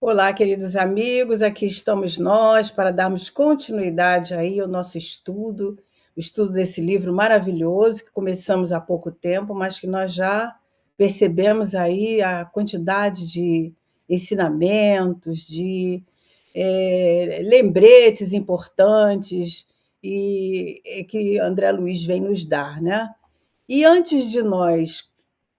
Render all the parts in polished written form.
Olá, queridos amigos, aqui estamos nós para darmos continuidade aí ao nosso estudo, o estudo desse livro maravilhoso que começamos há pouco tempo, mas que nós já percebemos aí a quantidade de ensinamentos, de lembretes importantes e que André Luiz vem nos dar, né? E antes de nós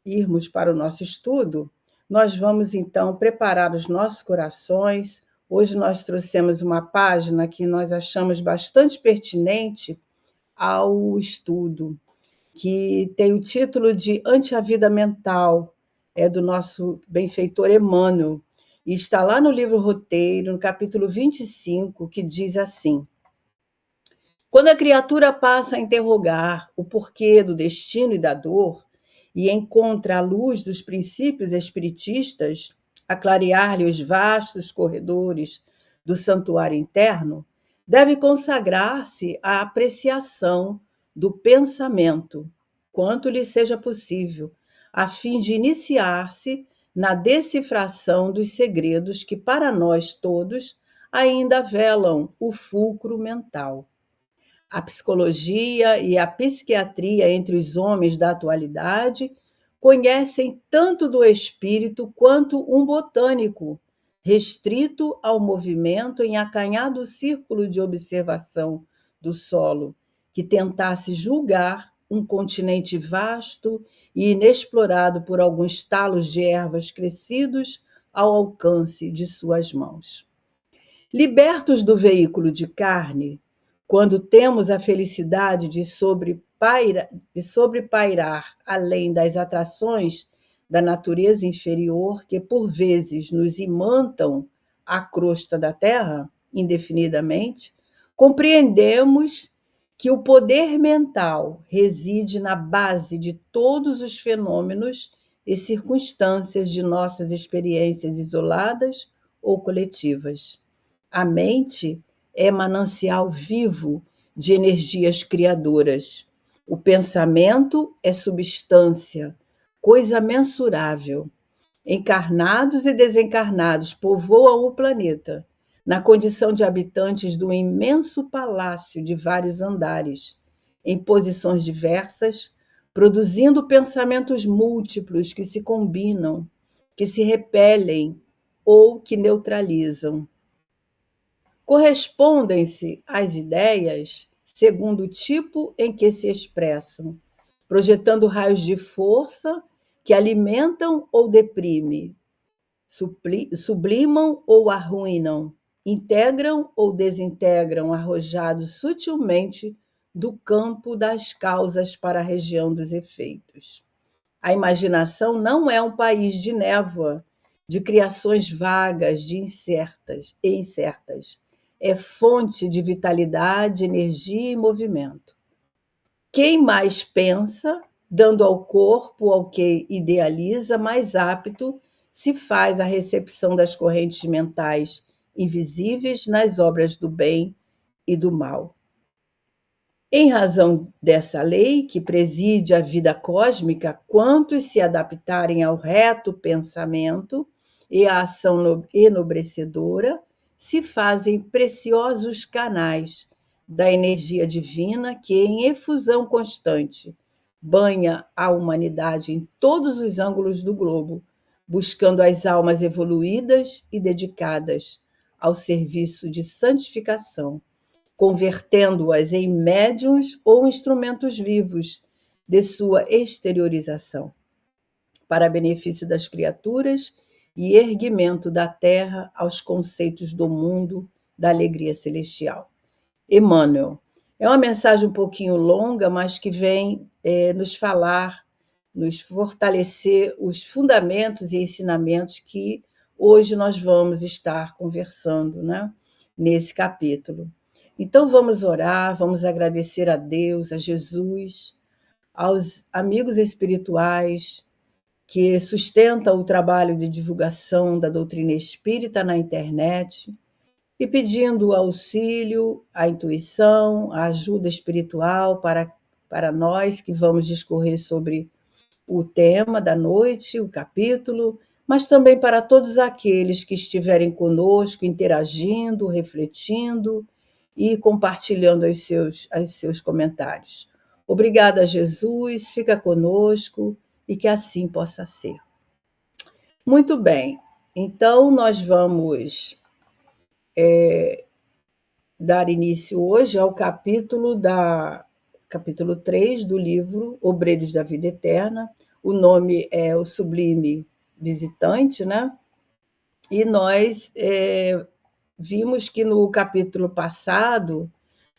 irmos para o nosso estudo, nós vamos então preparar os nossos corações. Hoje nós trouxemos uma página que nós achamos bastante pertinente ao estudo, que tem o título de Ante a Vida Mental, é do nosso benfeitor Emmanuel, e está lá no livro Roteiro, no capítulo 25, que diz assim: quando a criatura passa a interrogar o porquê do destino e da dor e encontra a luz dos princípios espiritistas a clarear-lhe os vastos corredores do santuário interno, deve consagrar-se à apreciação do pensamento, quanto lhe seja possível, a fim de iniciar-se na decifração dos segredos que para nós todos ainda velam o fulcro mental. A psicologia e a psiquiatria entre os homens da atualidade conhecem tanto do espírito quanto um botânico, restrito ao movimento em acanhado círculo de observação do solo, que tentasse julgar um continente vasto e inexplorado por alguns talos de ervas crescidos ao alcance de suas mãos. Libertos do veículo de carne, quando temos a felicidade de sobrepairar além das atrações da natureza inferior que, por vezes, nos imantam à crosta da terra, indefinidamente, compreendemos que o poder mental reside na base de todos os fenômenos e circunstâncias de nossas experiências isoladas ou coletivas. A mente é manancial vivo de energias criadoras. O pensamento é substância, coisa mensurável. Encarnados e desencarnados povoam o planeta, na condição de habitantes do imenso palácio de vários andares, em posições diversas, produzindo pensamentos múltiplos que se combinam, que se repelem ou que neutralizam. Correspondem-se as ideias segundo o tipo em que se expressam, projetando raios de força que alimentam ou deprimem, sublimam ou arruinam, integram ou desintegram, arrojados sutilmente do campo das causas para a região dos efeitos. A imaginação não é um país de névoa, de criações vagas, de incertas e incertas. É fonte de vitalidade, energia e movimento. Quem mais pensa, dando ao corpo ao que idealiza, mais apto se faz à recepção das correntes mentais invisíveis nas obras do bem e do mal. Em razão dessa lei que preside a vida cósmica, quantos se adaptarem ao reto pensamento e à ação enobrecedora, se fazem preciosos canais da energia divina que, em efusão constante, banha a humanidade em todos os ângulos do globo, buscando as almas evoluídas e dedicadas ao serviço de santificação, convertendo-as em médiuns ou instrumentos vivos de sua exteriorização, para benefício das criaturas e erguimento da terra aos conceitos do mundo da alegria celestial. Emmanuel. É uma mensagem um pouquinho longa, mas que vem nos falar, nos fortalecer os fundamentos e ensinamentos que hoje nós vamos estar conversando, né, nesse capítulo. Então vamos orar, vamos agradecer a Deus, a Jesus, aos amigos espirituais que sustentam o trabalho de divulgação da doutrina espírita na internet e pedindo o auxílio, a intuição, a ajuda espiritual para nós que vamos discorrer sobre o tema da noite, o capítulo, mas também para todos aqueles que estiverem conosco, interagindo, refletindo e compartilhando os seus comentários. Obrigada, Jesus, fica conosco e que assim possa ser. Muito bem, então nós vamos dar início hoje ao capítulo 3 do livro Obreiros da Vida Eterna. O nome é O Sublime Visitante, né? E nós vimos que no capítulo passado,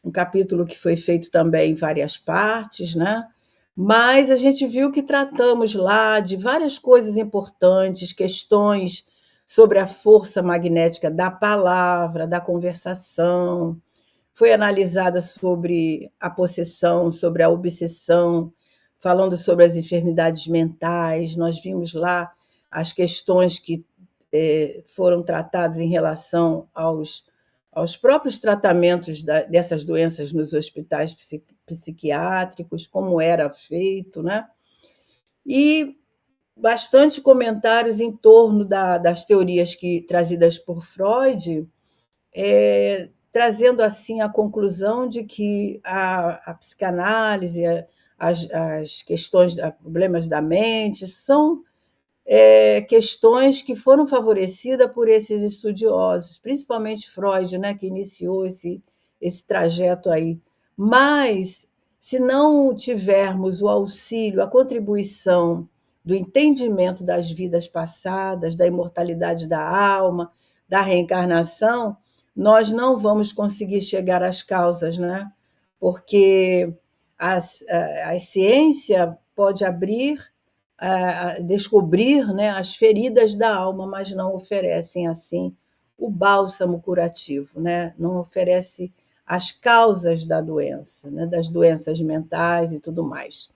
um capítulo que foi feito também em várias partes, né? Mas a gente viu que tratamos lá de várias coisas importantes, questões sobre a força magnética da palavra, da conversação, foi analisada sobre a possessão, sobre a obsessão, falando sobre as enfermidades mentais. Nós vimos lá as questões que foram tratadas em relação aos próprios tratamentos dessas doenças nos hospitais psiquiátricos, como era feito, né? E bastante comentários em torno das teorias trazidas por Freud, trazendo assim a conclusão de que a psicanálise, as questões, problemas da mente, são questões que foram favorecidas por esses estudiosos, principalmente Freud, né, que iniciou esse trajeto aí. Mas, se não tivermos o auxílio, a contribuição do entendimento das vidas passadas, da imortalidade da alma, da reencarnação, nós não vamos conseguir chegar às causas, né? Porque a ciência pode descobrir, né, as feridas da alma, mas não oferecem assim o bálsamo curativo, né? Não oferece as causas da doença, né? Das doenças mentais e tudo mais.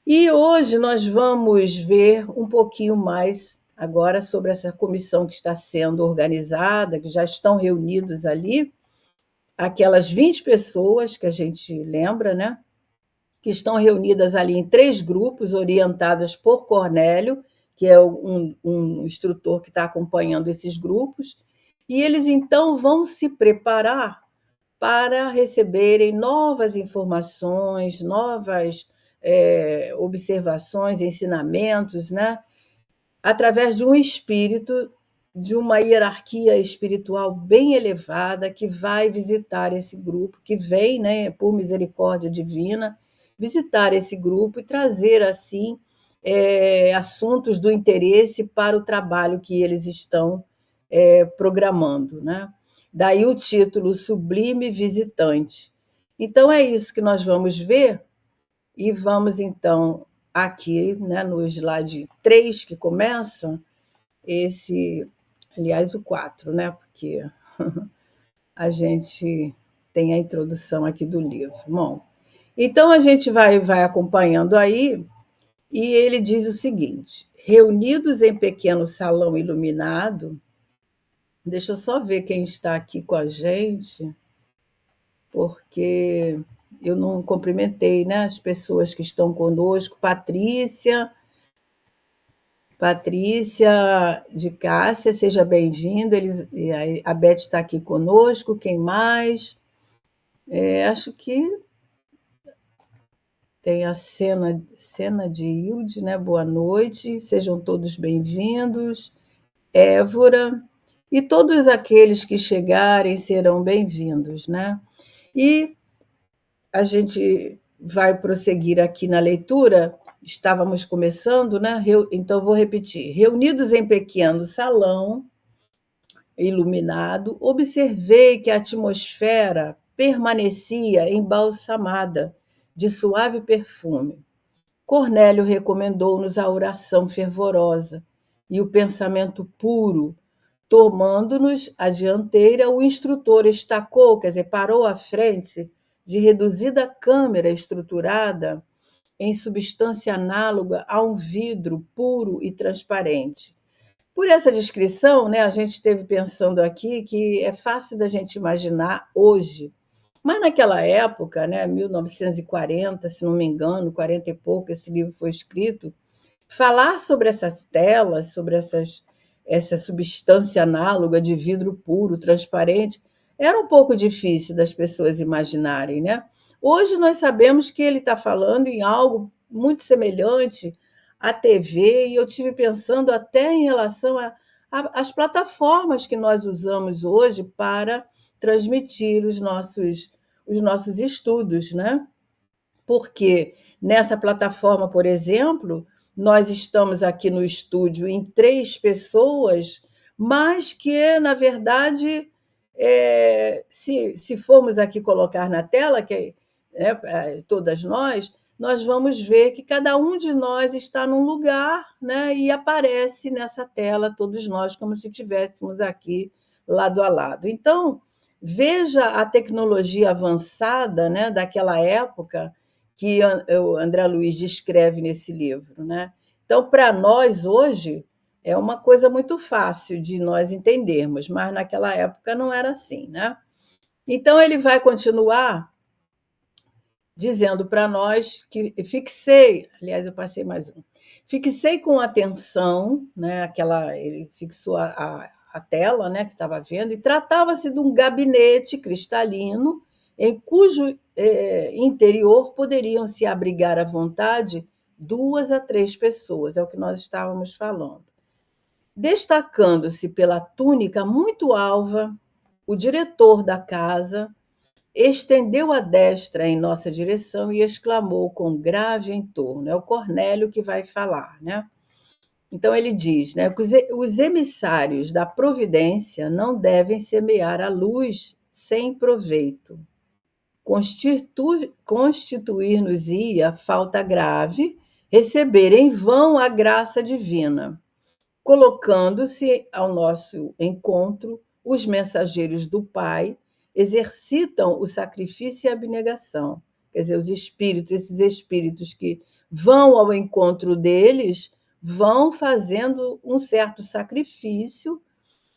E hoje nós vamos ver um pouquinho mais agora sobre essa comissão que está sendo organizada, que já estão reunidos ali, aquelas 20 pessoas que a gente lembra, né? Que estão reunidas ali em 3 grupos, orientadas por Cornélio, que é um instrutor que está acompanhando esses grupos, e eles então vão se preparar para receberem novas informações, novas observações, ensinamentos, né? Através de um espírito, de uma hierarquia espiritual bem elevada, que vai visitar esse grupo, que vem, né, por misericórdia divina, visitar esse grupo e trazer, assim, assuntos do interesse para o trabalho que eles estão programando, né? Daí o título Sublime Visitante. Então, é isso que nós vamos ver, e vamos, então, aqui, né, no slide 3, que começa, aliás, o 4, né, porque a gente tem a introdução aqui do livro. Bom, então a gente vai acompanhando aí, e ele diz o seguinte: reunidos em pequeno salão iluminado, deixa eu só ver quem está aqui com a gente, porque eu não cumprimentei, né, as pessoas que estão conosco. Patrícia de Cássia, seja bem-vinda. A Beth está aqui conosco. Quem mais? Acho que tem a Cena de Hilde, né? Boa noite, sejam todos bem-vindos. Évora, e todos aqueles que chegarem serão bem-vindos, né? E a gente vai prosseguir aqui na leitura. Estávamos começando, né? Então vou repetir. Reunidos em pequeno salão iluminado, observei que a atmosfera permanecia embalsamada de suave perfume. Cornélio recomendou-nos a oração fervorosa e o pensamento puro. Tomando-nos a dianteira, o instrutor estacou, quer dizer, parou à frente de reduzida câmara estruturada em substância análoga a um vidro puro e transparente. Por essa descrição, né, a gente esteve pensando aqui que é fácil da gente imaginar hoje, mas naquela época, né, 1940, se não me engano, 40 e pouco, esse livro foi escrito, Falar sobre essas telas, sobre essa substância análoga de vidro puro, transparente, era um pouco difícil das pessoas imaginarem, né? Hoje nós sabemos que ele está falando em algo muito semelhante à TV, e eu tive pensando até em relação às plataformas que nós usamos hoje para transmitir os nossos estudos, né? Porque nessa plataforma, por exemplo, nós estamos aqui no estúdio em 3 pessoas, mas que, na verdade, se formos aqui colocar na tela, todas nós vamos ver que cada um de nós está num lugar, né, e aparece nessa tela todos nós como se estivéssemos aqui lado a lado. Então, veja a tecnologia avançada, né, daquela época que o André Luiz descreve nesse livro, né? Então, para nós hoje é uma coisa muito fácil de nós entendermos, mas naquela época não era assim, né? Então ele vai continuar dizendo para nós que fixei, aliás, eu passei mais um, fixei com atenção, né? Ele fixou a tela, né, que estava vendo, e tratava-se de um gabinete cristalino em cujo interior poderiam se abrigar à vontade 2 a 3 pessoas, é o que nós estávamos falando. Destacando-se pela túnica muito alva, o diretor da casa estendeu a destra em nossa direção e exclamou com grave entorno. É o Cornélio que vai falar, né? Então ele diz, né, que os emissários da providência não devem semear a luz sem proveito. Constituir-nos-ia falta grave receber em vão a graça divina, colocando-se ao nosso encontro os mensageiros do Pai, exercitam o sacrifício e a abnegação. Quer dizer, esses espíritos que vão ao encontro deles, vão fazendo um certo sacrifício,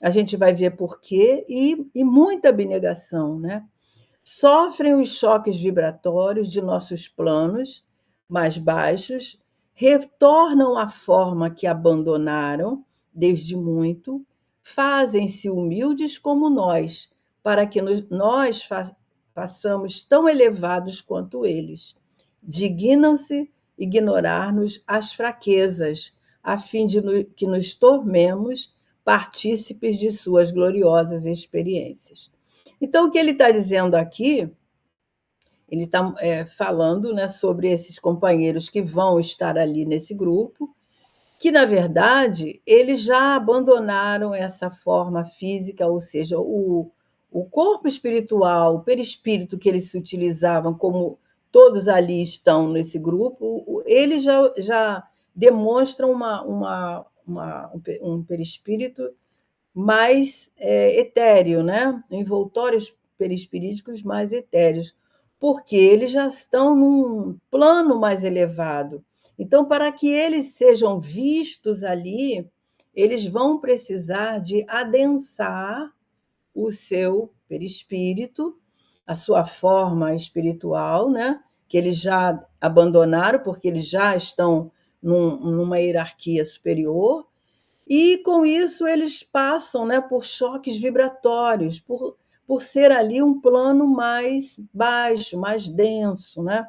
a gente vai ver por quê, e muita abnegação, né? Sofrem os choques vibratórios de nossos planos mais baixos, retornam à forma que abandonaram desde muito, fazem-se humildes como nós, para que nós façamos tão elevados quanto eles. Dignam-se ignorar-nos as fraquezas, a fim de que nos tornemos partícipes de suas gloriosas experiências. Então, o que ele está dizendo aqui, ele está falando, né, sobre esses companheiros que vão estar ali nesse grupo, que, na verdade, eles já abandonaram essa forma física, ou seja, o corpo espiritual, o perispírito que eles se utilizavam, como todos ali estão nesse grupo, eles já demonstram um perispírito mais etéreo, né? Envoltórios perispiríticos mais etéreos, porque eles já estão num plano mais elevado. Então, para que eles sejam vistos ali, eles vão precisar de adensar o seu perispírito, a sua forma espiritual, né? Que eles já abandonaram, porque eles já estão numa hierarquia superior, e com isso eles passam, né, por choques vibratórios, por ser ali um plano mais baixo, mais denso, né?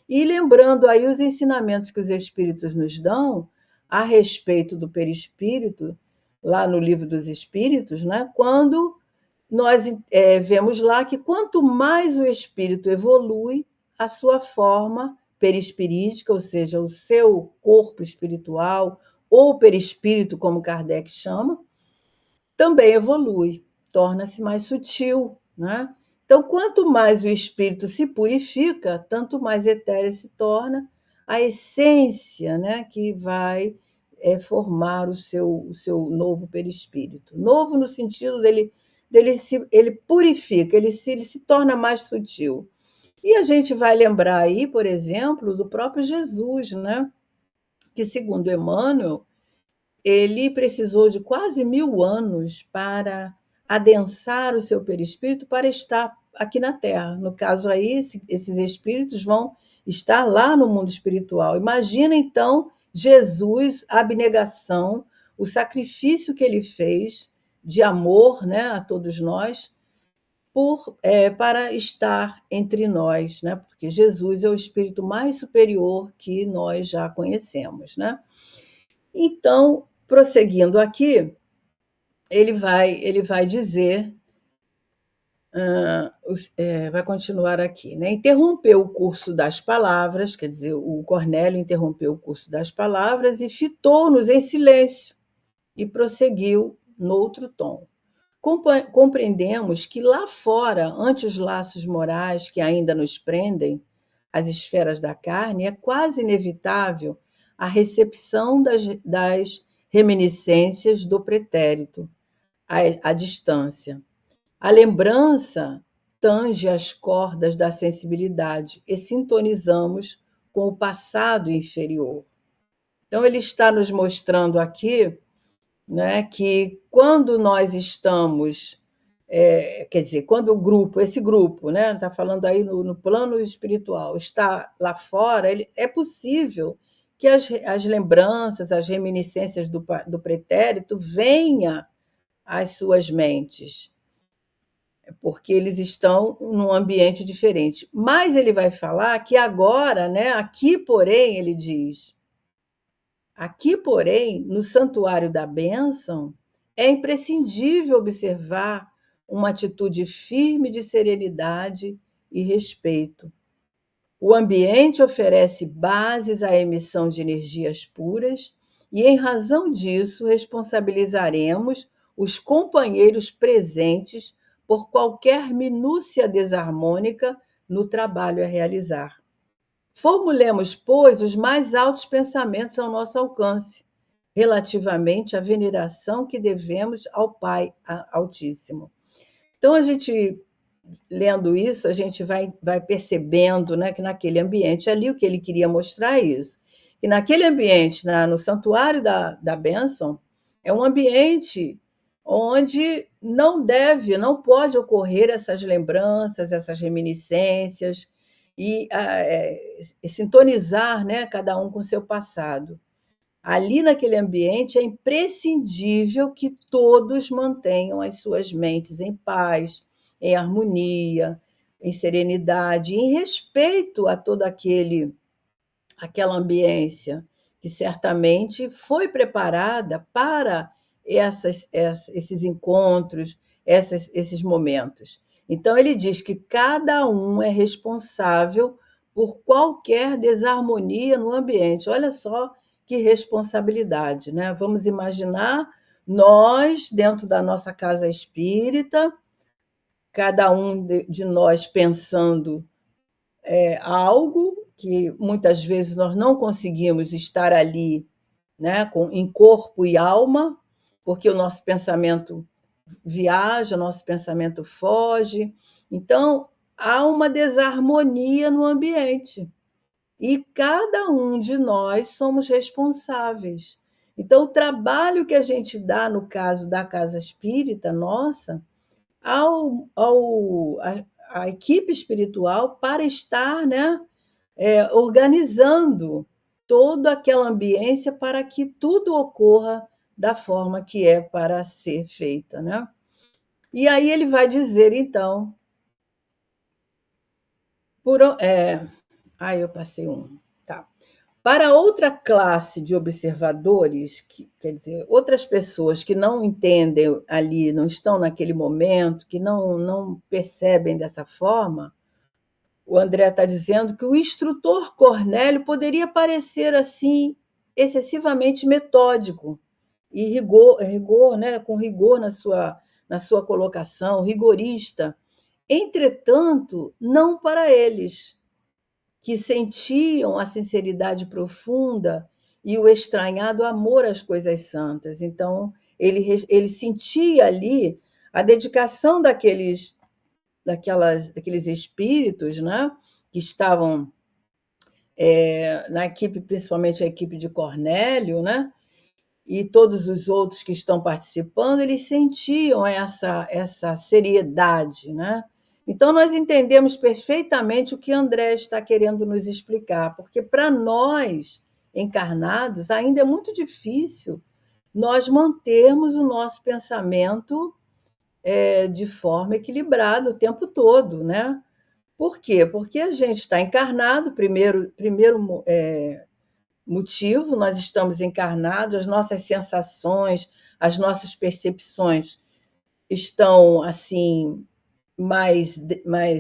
E lembrando aí os ensinamentos que os espíritos nos dão a respeito do perispírito, lá no Livro dos Espíritos, né? Quando nós vemos lá que quanto mais o espírito evolui, a sua forma perispirítica, ou seja, o seu corpo espiritual, ou perispírito, como Kardec chama, também evolui, torna-se mais sutil, né? Então, quanto mais o espírito se purifica, tanto mais etéreo se torna a essência, né, que vai formar o seu novo perispírito. Novo no sentido ele purifica, ele se torna mais sutil. E a gente vai lembrar aí, por exemplo, do próprio Jesus, né? Que, segundo Emmanuel, ele precisou de quase 1000 anos para adensar o seu perispírito para estar aqui na Terra. No caso aí, esses espíritos vão estar lá no mundo espiritual. Imagina, então, Jesus, a abnegação, o sacrifício que ele fez de amor, né, a todos nós, para estar entre nós, né? Porque Jesus é o espírito mais superior que nós já conhecemos, né? Então, prosseguindo aqui, ele vai dizer, vai continuar aqui, né? Interrompeu o curso das palavras, quer dizer, o Cornélio interrompeu o curso das palavras e fitou-nos em silêncio e prosseguiu noutro tom. Compreendemos que lá fora, ante os laços morais que ainda nos prendem, as esferas da carne, é quase inevitável a recepção das reminiscências do pretérito, à distância. A lembrança tange as cordas da sensibilidade e sintonizamos com o passado inferior. Então, ele está nos mostrando aqui, né, que quando nós estamos, quer dizer, quando esse grupo, né, está falando aí no plano espiritual, está lá fora, é possível que as lembranças, as reminiscências do pretérito venham às suas mentes, porque eles estão num ambiente diferente. Mas ele vai falar que agora, né, aqui, porém, ele diz, aqui, porém, no santuário da bênção, é imprescindível observar uma atitude firme de serenidade e respeito. O ambiente oferece bases à emissão de energias puras e, em razão disso, responsabilizaremos os companheiros presentes por qualquer minúcia desarmônica no trabalho a realizar. Formulemos, pois, os mais altos pensamentos ao nosso alcance, relativamente à veneração que devemos ao Pai Altíssimo. Então, a gente, lendo isso, a gente vai percebendo, né, que naquele ambiente ali, o que ele queria mostrar é isso, que naquele ambiente, no santuário da bênção, é um ambiente onde não pode ocorrer essas lembranças, essas reminiscências, e sintonizar, né, cada um com o seu passado. Ali naquele ambiente é imprescindível que todos mantenham as suas mentes em paz, em harmonia, em serenidade, em respeito a toda aquela ambiência que certamente foi preparada para esses encontros, esses momentos. Então, ele diz que cada um é responsável por qualquer desarmonia no ambiente. Olha só que responsabilidade, né? Vamos imaginar nós, dentro da nossa casa espírita, cada um de nós pensando algo que muitas vezes nós não conseguimos estar ali, né, em corpo e alma, porque o nosso pensamento viaja, o nosso pensamento foge. Então, há uma desarmonia no ambiente. E cada um de nós somos responsáveis. Então, o trabalho que a gente dá, no caso da casa espírita nossa, à equipe espiritual para estar, né, organizando toda aquela ambiência para que tudo ocorra da forma que é para ser feita, né? E aí ele vai dizer, então, eu passei um, tá. Para outra classe de observadores, quer dizer, outras pessoas que não entendem ali, não estão naquele momento, que não percebem dessa forma, o André está dizendo que o instrutor Cornélio poderia parecer assim excessivamente metódico e rigor, né, com rigor na sua colocação, rigorista. Entretanto, não para eles, que sentiam a sinceridade profunda e o estranhado amor às coisas santas. Então, ele sentia ali a dedicação daqueles espíritos, né, que estavam na equipe, principalmente a equipe de Cornélio, né, e todos os outros que estão participando, eles sentiam essa seriedade, né? Então, nós entendemos perfeitamente o que André está querendo nos explicar, porque para nós encarnados, ainda é muito difícil nós mantermos o nosso pensamento de forma equilibrada o tempo todo, né? Por quê? Porque a gente está encarnado, primeiro motivo, nós estamos encarnados, as nossas sensações, as nossas percepções estão assim mais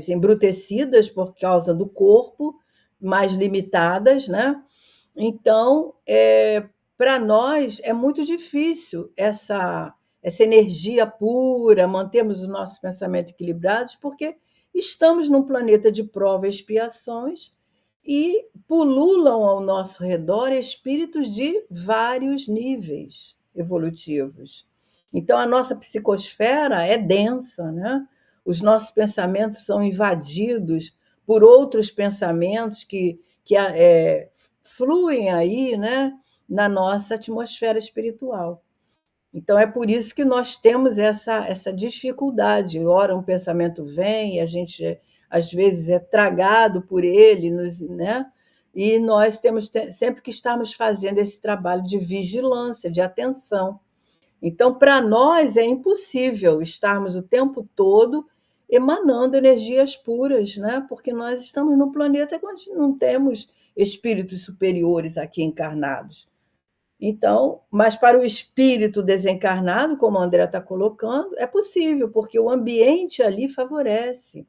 embrutecidas por causa do corpo, mais limitadas, né? Então, para nós é muito difícil essa energia pura, mantermos os nossos pensamentos equilibrados, porque estamos num planeta de provas e expiações e pululam ao nosso redor espíritos de vários níveis evolutivos. Então, a nossa psicosfera é densa, né? Os nossos pensamentos são invadidos por outros pensamentos que fluem aí, né, na nossa atmosfera espiritual. Então, é por isso que nós temos essa dificuldade. Ora, um pensamento vem e a gente, às vezes, é tragado por ele, né? E nós temos sempre que estarmos fazendo esse trabalho de vigilância, de atenção. Então, para nós, é impossível estarmos o tempo todo emanando energias puras, né? Porque nós estamos num planeta onde não temos espíritos superiores aqui encarnados. Então, mas para o espírito desencarnado, como a Andrea está colocando, é possível, porque o ambiente ali favorece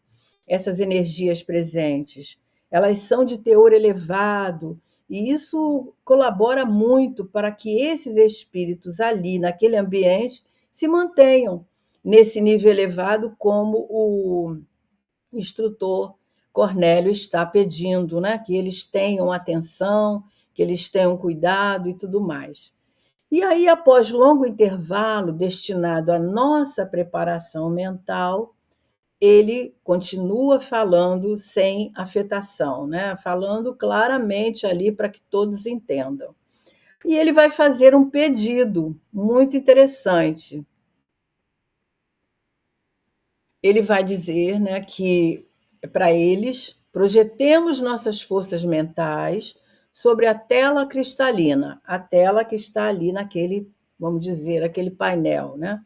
essas energias presentes. Elas são de teor elevado, e isso colabora muito para que esses espíritos ali, naquele ambiente, se mantenham nesse nível elevado, como o instrutor Cornélio está pedindo, né? Que eles tenham atenção, que eles tenham cuidado e tudo mais. E aí, após longo intervalo destinado à nossa preparação mental, ele continua falando sem afetação, né? Falando claramente ali para que todos entendam. E ele vai fazer um pedido muito interessante. Ele vai dizer, né, que para eles projetemos nossas forças mentais sobre a tela cristalina, a tela que está ali naquele, vamos dizer, aquele painel, né?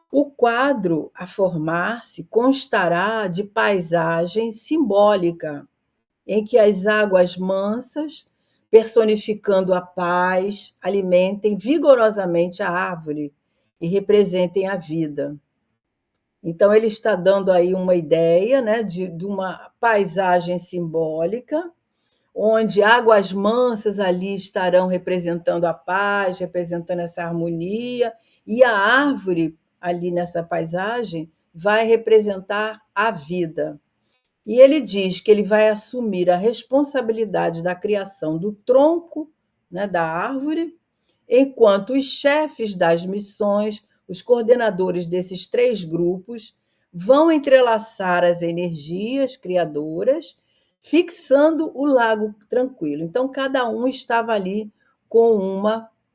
O quadro a formar-se constará de paisagem simbólica, em que as águas mansas, personificando a paz, alimentem vigorosamente a árvore e representem a vida. Então, ele está dando aí uma ideia, né, de uma paisagem simbólica, onde águas mansas ali estarão representando a paz, representando essa harmonia, e a árvore ali nessa paisagem vai representar a vida. E ele diz que ele vai assumir a responsabilidade da criação do tronco, né, da árvore, enquanto os chefes das missões, os coordenadores desses três grupos, vão entrelaçar as energias criadoras, fixando o lago tranquilo. Então, cada um estava ali com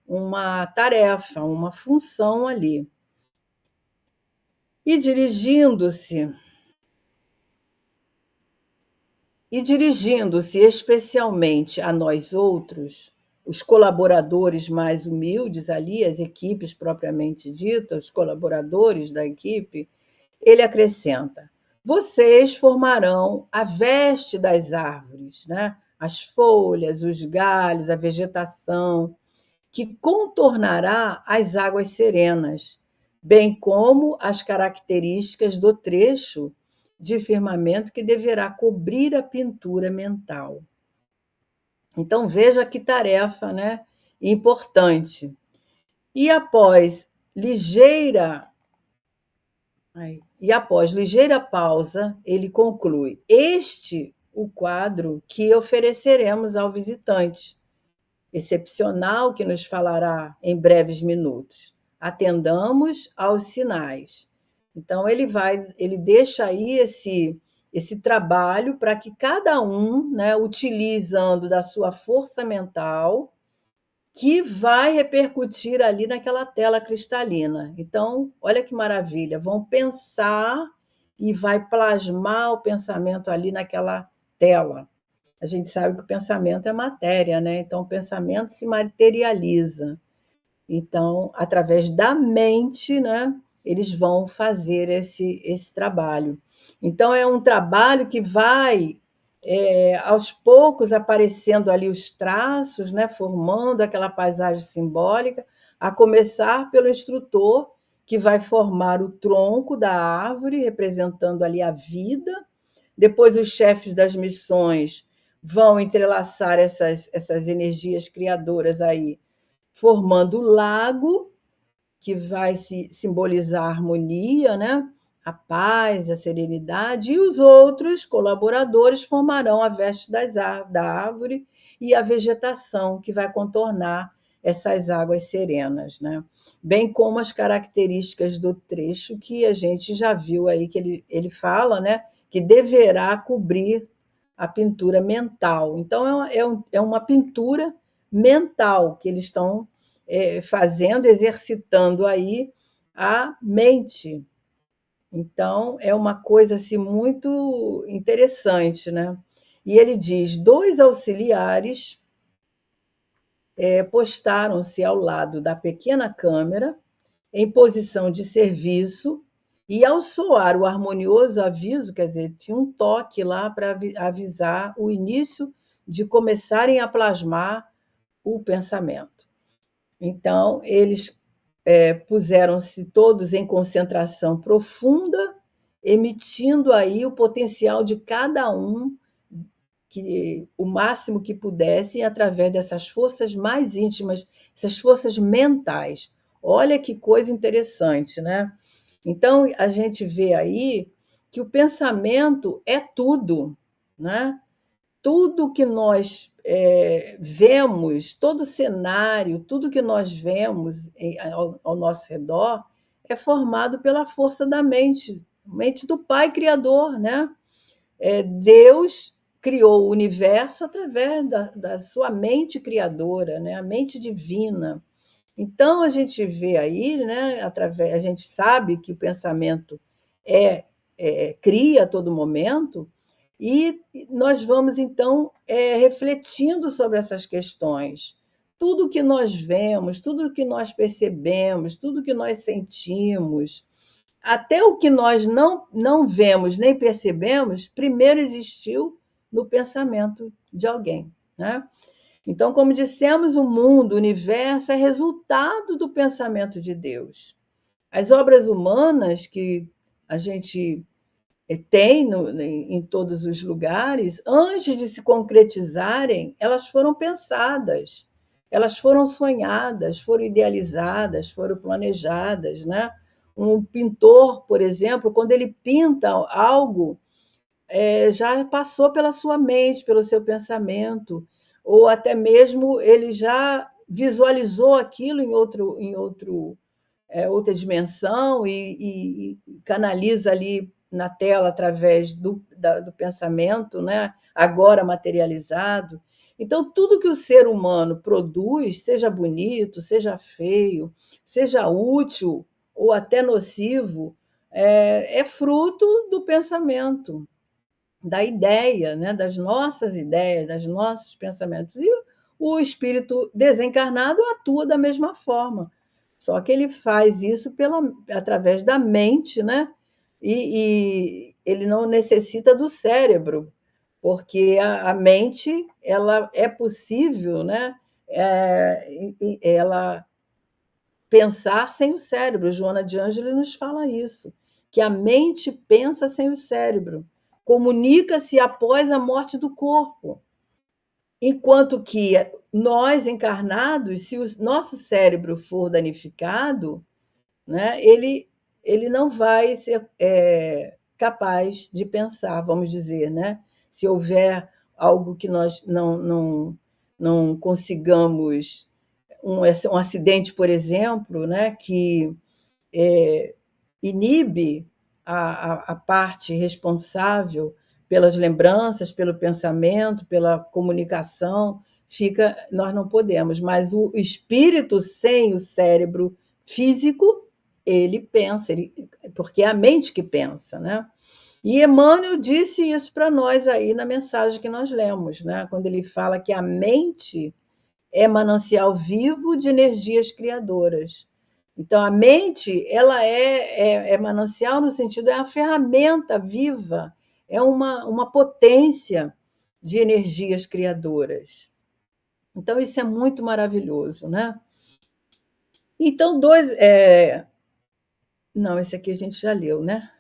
uma tarefa, uma função ali. E dirigindo-se especialmente a nós outros, os colaboradores mais humildes ali, as equipes propriamente ditas, os colaboradores da equipe, ele acrescenta: vocês formarão a veste das árvores, né? As folhas, os galhos, a vegetação, que contornará as águas serenas, bem como as características do trecho de firmamento que deverá cobrir a pintura mental. Então, veja que tarefa, né, importante. E após ligeira pausa, ele conclui: este o quadro que ofereceremos ao visitante, excepcional que nos falará em breves minutos. Atendamos aos sinais. Então ele deixa aí esse trabalho para que cada um, né, utilizando da sua força mental, que vai repercutir ali naquela tela cristalina. Então, olha que maravilha, vão pensar e vai plasmar o pensamento ali naquela tela. a gente sabe que o pensamento é matéria, né? Então, o pensamento se materializa. Então, através da mente, né, eles vão fazer esse trabalho. Então, é um trabalho que vai, aos poucos, aparecendo ali os traços, né, formando aquela paisagem simbólica, a começar pelo instrutor, que vai formar o tronco da árvore, representando ali a vida. Depois, os chefes das missões vão entrelaçar essas energias criadoras aí, formando o lago, que vai simbolizar a harmonia, né? A paz, a serenidade, e os outros colaboradores formarão a veste da árvore e a vegetação que vai contornar essas águas serenas, né? Bem como as características do trecho que a gente já viu aí, que ele fala, né? Que deverá cobrir a pintura mental. Então, é uma pintura mental que eles estão fazendo, exercitando aí a mente. Então, é uma coisa assim, muito interessante, né? E ele diz: 2 auxiliares postaram-se ao lado da pequena câmara, em posição de serviço, e ao soar o harmonioso aviso, quer dizer, tinha um toque lá para avisar o início de começarem a plasmar o pensamento. Então, eles puseram-se todos em concentração profunda, emitindo aí o potencial de cada um, o máximo que pudessem, através dessas forças mais íntimas, essas forças mentais. Olha que coisa interessante, né? Então, a gente vê aí que o pensamento é tudo, né? Tudo que nós vemos, todo cenário, tudo que nós vemos ao nosso redor é formado pela força da mente do Pai Criador, né? Deus criou o universo através da sua mente criadora, né? A mente divina. Então, a gente vê aí, né? A gente sabe que o pensamento cria a todo momento, e nós vamos, então, refletindo sobre essas questões. Tudo que nós vemos, tudo que nós percebemos, tudo que nós sentimos, até o que nós não vemos nem percebemos, primeiro existiu no pensamento de alguém, né? Então, como dissemos, o mundo, o universo é resultado do pensamento de Deus. As obras humanas que a gente tem em todos os lugares, antes de se concretizarem, elas foram pensadas, elas foram sonhadas, foram idealizadas, foram planejadas, né? Um pintor, por exemplo, quando ele pinta algo, já passou pela sua mente, pelo seu pensamento, ou até mesmo ele já visualizou aquilo outra dimensão e canaliza ali na tela através do pensamento, né? Agora materializado. Então, tudo que o ser humano produz, seja bonito, seja feio, seja útil ou até nocivo, é fruto do pensamento, da ideia, né? Das nossas ideias, dos nossos pensamentos. E o espírito desencarnado atua da mesma forma. Só que ele faz isso através da mente, né? E ele não necessita do cérebro, porque a mente, ela é possível, né? Ela pensar sem o cérebro. Joana de Ângeles nos fala isso, que a mente pensa sem o cérebro, comunica-se após a morte do corpo. Enquanto que nós, encarnados, se o nosso cérebro for danificado, né, ele não vai ser capaz de pensar, vamos dizer, né? Se houver algo que nós não consigamos, um acidente, por exemplo, né, que inibe a parte responsável pelas lembranças, pelo pensamento, pela comunicação, nós não podemos. Mas o espírito sem o cérebro físico, ele pensa, porque é a mente que pensa, né? E Emmanuel disse isso para nós aí na mensagem que nós lemos, né? Quando ele fala que a mente é manancial vivo de energias criadoras. Então, a mente, ela é manancial no sentido, é a ferramenta viva, é uma potência de energias criadoras. Então, isso é muito maravilhoso, né? Então, dois. Não, esse aqui a gente já leu, né?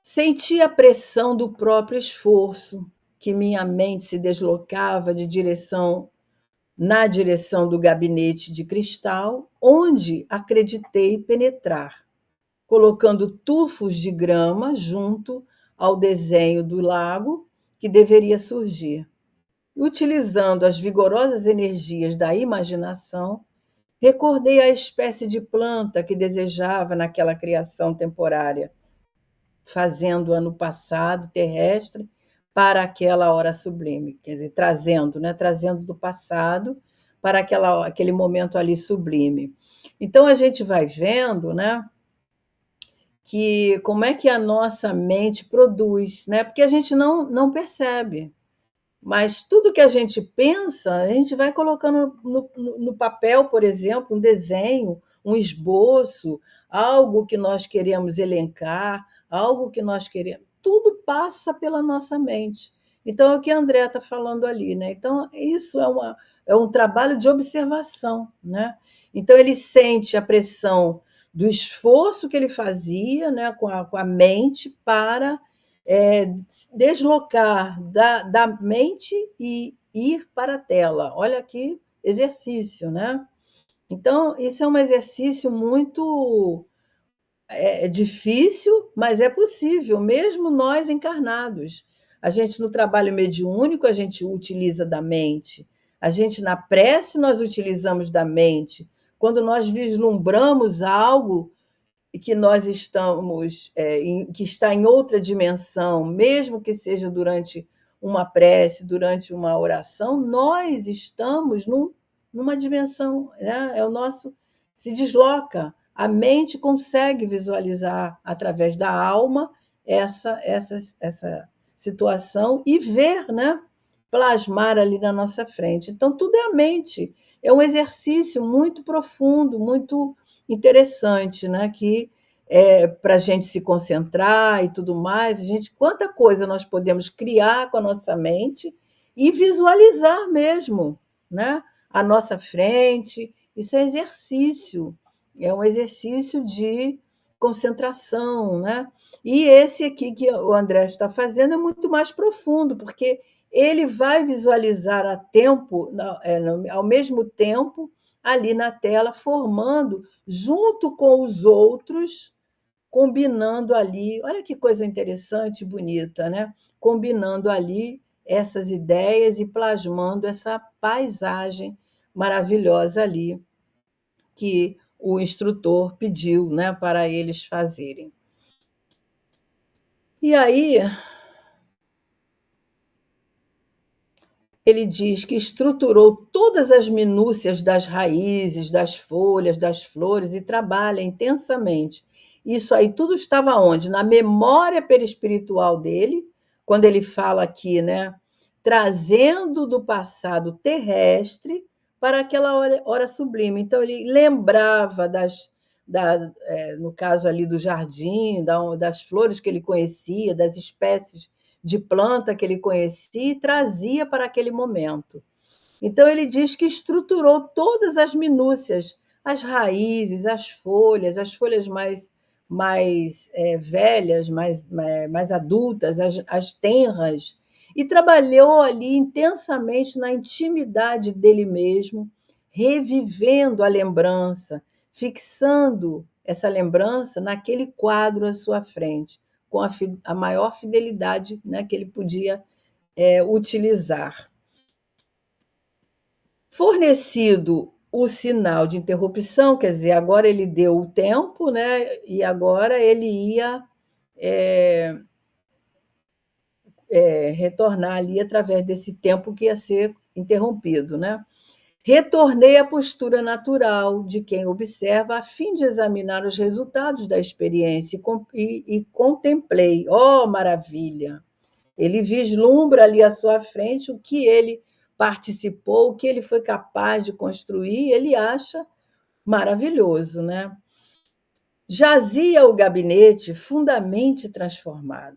Senti a pressão do próprio esforço, que minha mente se deslocava na direção do gabinete de cristal, onde acreditei penetrar, colocando tufos de grama junto ao desenho do lago que deveria surgir. Utilizando as vigorosas energias da imaginação, recordei a espécie de planta que desejava naquela criação temporária, fazendo-a no passado terrestre para aquela hora sublime, quer dizer, trazendo, né, trazendo do passado para aquele momento ali sublime. Então a gente vai vendo, né, que como é que a nossa mente produz, né? Porque a gente não percebe. Mas tudo que a gente pensa, a gente vai colocando no papel, por exemplo, um desenho, um esboço, algo que nós queremos elencar, algo que nós queremos. Tudo passa pela nossa mente. Então, é o que a André está falando ali, né? Então, isso é um trabalho de observação, né? Então, ele sente a pressão do esforço que ele fazia, né, com a mente para deslocar da mente e ir para a tela. Olha que exercício, né? Então, isso é um exercício muito difícil, mas é possível, mesmo nós encarnados. A gente, no trabalho mediúnico, a gente utiliza da mente. A gente, na prece, nós utilizamos da mente. Quando nós vislumbramos algo que nós estamos, que está em outra dimensão, mesmo que seja durante uma prece, durante uma oração, nós estamos numa dimensão, né? É o nosso, se desloca. A mente consegue visualizar através da alma essa situação e ver, né? Plasmar ali na nossa frente. Então, tudo é a mente. É um exercício muito profundo, muito interessante, né? Que para a gente se concentrar e tudo mais, quanta coisa nós podemos criar com a nossa mente e visualizar mesmo, né? À nossa frente. Isso é um exercício de concentração, né? E esse aqui que o André está fazendo é muito mais profundo, porque ele vai visualizar ao mesmo tempo ali na tela, formando junto com os outros, combinando ali. Olha que coisa interessante e bonita, né? Combinando ali essas ideias e plasmando essa paisagem maravilhosa ali que o instrutor pediu, né, para eles fazerem. E aí ele diz que estruturou todas as minúcias das raízes, das folhas, das flores e trabalha intensamente. Isso aí tudo estava onde? Na memória perispiritual dele, quando ele fala aqui, né? Trazendo do passado terrestre para aquela hora sublime. Então, ele lembrava no caso ali do jardim, das flores que ele conhecia, das espécies de planta que ele conhecia e trazia para aquele momento. Então, ele diz que estruturou todas as minúcias, as raízes, as folhas mais velhas, mais adultas, as tenras, e trabalhou ali intensamente na intimidade dele mesmo, revivendo a lembrança, fixando essa lembrança naquele quadro à sua frente, com a maior fidelidade, né, que ele podia utilizar. Fornecido o sinal de interrupção, quer dizer, agora ele deu o tempo, né? E agora ele ia retornar ali através desse tempo que ia ser interrompido, né? Retornei à postura natural de quem observa, a fim de examinar os resultados da experiência, e contemplei. Oh, maravilha! Ele vislumbra ali à sua frente o que ele participou, o que ele foi capaz de construir, ele acha maravilhoso, né? Jazia o gabinete fundamente transformado.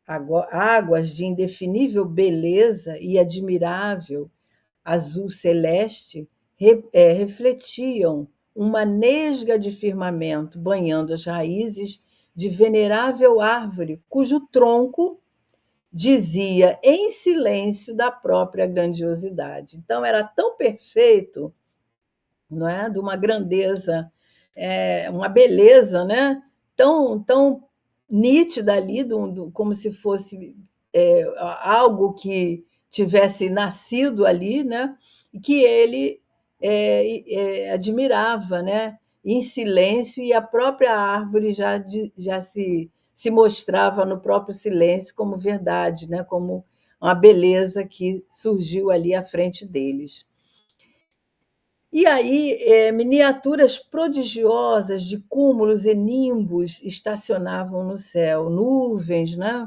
Águas de indefinível beleza e admirável azul celeste refletiam uma nesga de firmamento, banhando as raízes de venerável árvore, cujo tronco dizia em silêncio da própria grandiosidade. Então, era tão perfeito, não é? De uma grandeza, uma beleza, né? Tão nítida ali, como se fosse algo que tivesse nascido ali, né? E que ele admirava, né? Em silêncio, e a própria árvore já se mostrava no próprio silêncio como verdade, né? Como uma beleza que surgiu ali à frente deles. E aí, miniaturas prodigiosas de cúmulos e nimbos estacionavam no céu, nuvens, né?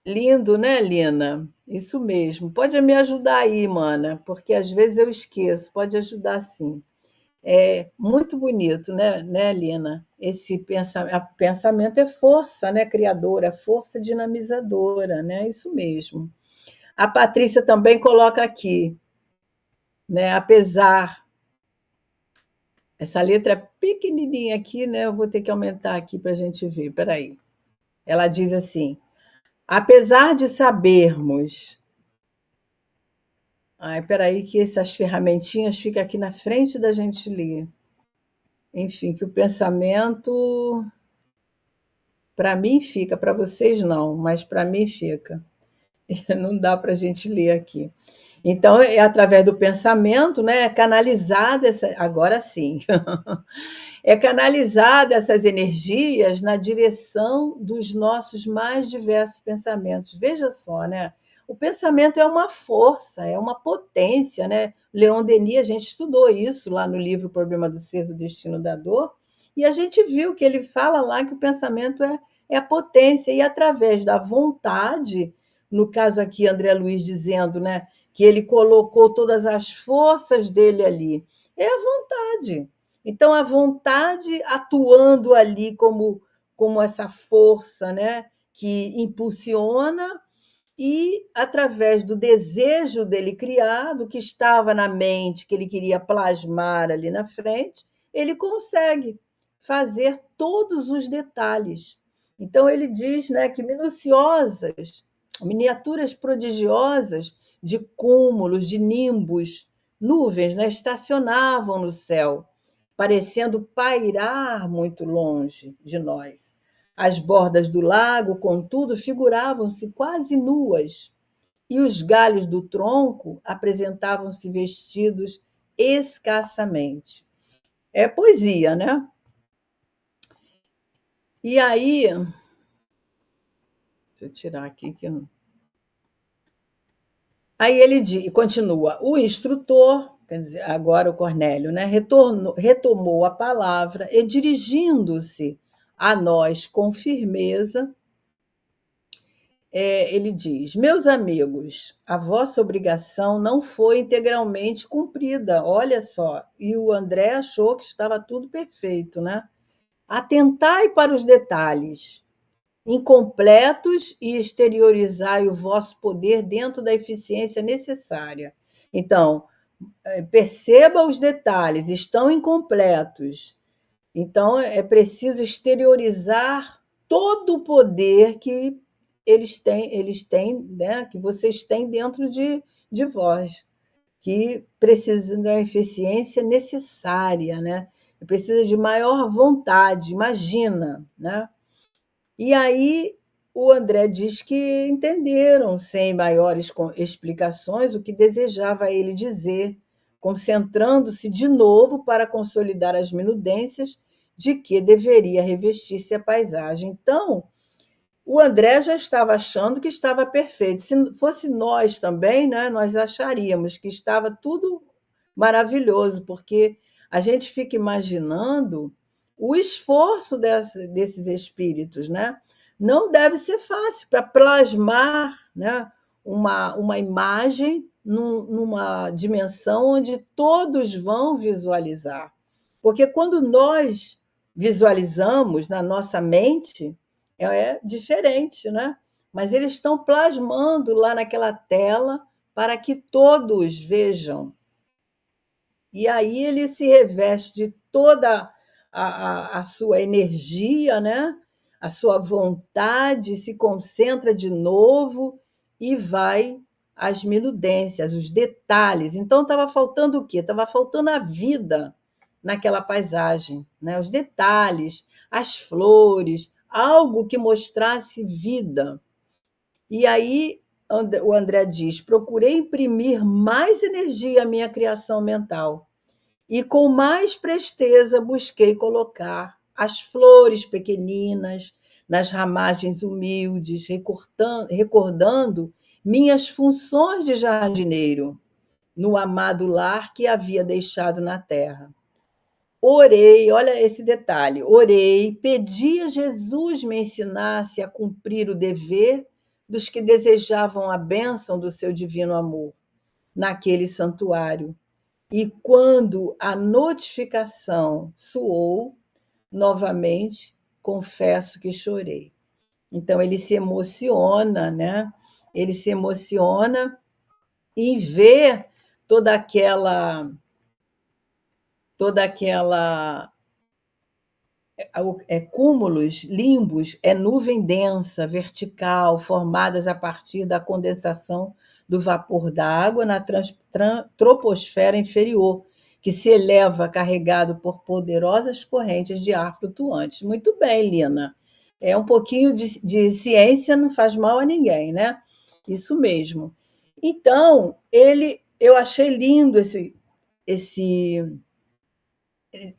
Lindo, né, Lina? Isso mesmo. Pode me ajudar aí, mana, porque às vezes eu esqueço. Pode ajudar sim. É muito bonito, né, Lina? Esse pensamento é força, né, criadora, força dinamizadora, né? Isso mesmo. A Patrícia também coloca aqui, né? Apesar Essa letra é pequenininha aqui, né? Eu vou ter que aumentar aqui para a gente ver. Peraí. Ela diz assim: apesar de sabermos. Ai, peraí, que essas ferramentinhas ficam aqui na frente da gente ler. Enfim, que o pensamento, para mim fica, para vocês não, mas para mim fica. Não dá para a gente ler aqui. Então, é através do pensamento, né? Canalizada essa. Agora sim. É canalizada essas energias na direção dos nossos mais diversos pensamentos. Veja só, né? O pensamento é uma força, é uma potência, né? Leon Denis, a gente estudou isso lá no livro O Problema do Ser, do Destino da Dor, e a gente viu que ele fala lá que o pensamento é a potência, e através da vontade, no caso aqui, André Luiz dizendo, né, que ele colocou todas as forças dele ali, é a vontade. Então, a vontade atuando ali como essa força, né, que impulsiona, e através do desejo dele criar, do que estava na mente, que ele queria plasmar ali na frente, ele consegue fazer todos os detalhes. Então, ele diz, né, que minuciosas, miniaturas prodigiosas de cúmulos, de nimbos, nuvens, né, estacionavam no céu, parecendo pairar muito longe de nós. As bordas do lago, contudo, figuravam-se quase nuas, e os galhos do tronco apresentavam-se vestidos escassamente. É poesia, né? E aí, deixa eu tirar aqui que não. Aí ele continua: o instrutor, quer dizer, agora o Cornélio, né, retomou a palavra e, dirigindo-se a nós com firmeza, ele diz: meus amigos, a vossa obrigação não foi integralmente cumprida, olha só. E o André achou que estava tudo perfeito, né? Atentai para os detalhes incompletos e exteriorizai o vosso poder dentro da eficiência necessária. Então, perceba os detalhes, estão incompletos. Então, é preciso exteriorizar todo o poder que eles têm, né, que vocês têm dentro de vós, que precisam da eficiência necessária, né? Precisa de maior vontade, imagina, né? E aí o André diz que entenderam, sem maiores explicações, o que desejava ele dizer, concentrando-se de novo para consolidar as minudências de que deveria revestir-se a paisagem. Então, O André já estava achando que estava perfeito. Se fosse nós também, né, nós acharíamos que estava tudo maravilhoso, porque a gente fica imaginando o esforço desses espíritos, né? Não deve ser fácil para plasmar, né, uma imagem numa dimensão onde todos vão visualizar. Porque quando nós visualizamos na nossa mente, é diferente, né? Mas eles estão plasmando lá naquela tela para que todos vejam. E aí ele se reveste de toda a sua energia, né? A sua vontade, se concentra de novo e vai às minudências, os detalhes. Então estava faltando o quê? Estava faltando a vida naquela paisagem, né? Os detalhes, as flores, algo que mostrasse vida. E aí o André diz: procurei imprimir mais energia à minha criação mental e com mais presteza busquei colocar as flores pequeninas nas ramagens humildes, recordando minhas funções de jardineiro no amado lar que havia deixado na terra. Orei, olha esse detalhe, orei, pedi a Jesus me ensinasse a cumprir o dever dos que desejavam a bênção do seu divino amor naquele santuário. E quando a notificação soou, novamente, confesso que chorei. Então ele se emociona, né? Ele se emociona em ver toda aquela toda aquela cúmulos, limbos, é nuvem densa, vertical, formadas a partir da condensação do vapor da água na troposfera inferior, que se eleva carregado por poderosas correntes de ar flutuantes. Muito bem, Lina. É um pouquinho de ciência, não faz mal a ninguém, né? Isso mesmo. Então, eu achei lindo esse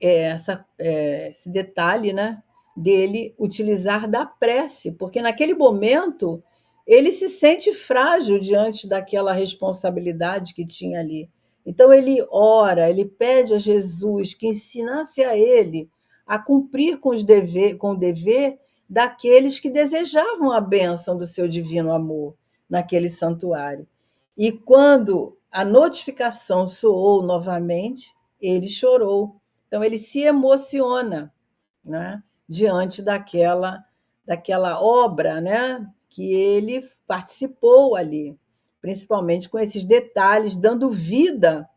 esse detalhe, né, dele utilizar da prece, porque naquele momento ele se sente frágil diante daquela responsabilidade que tinha ali. Então ele ora, ele pede a Jesus que ensinasse a ele a cumprir com o dever daqueles que desejavam a bênção do seu divino amor naquele santuário. E quando a notificação soou novamente, ele chorou. Então, ele se emociona, né, diante daquela obra, né, que ele participou ali, principalmente com esses detalhes, dando vida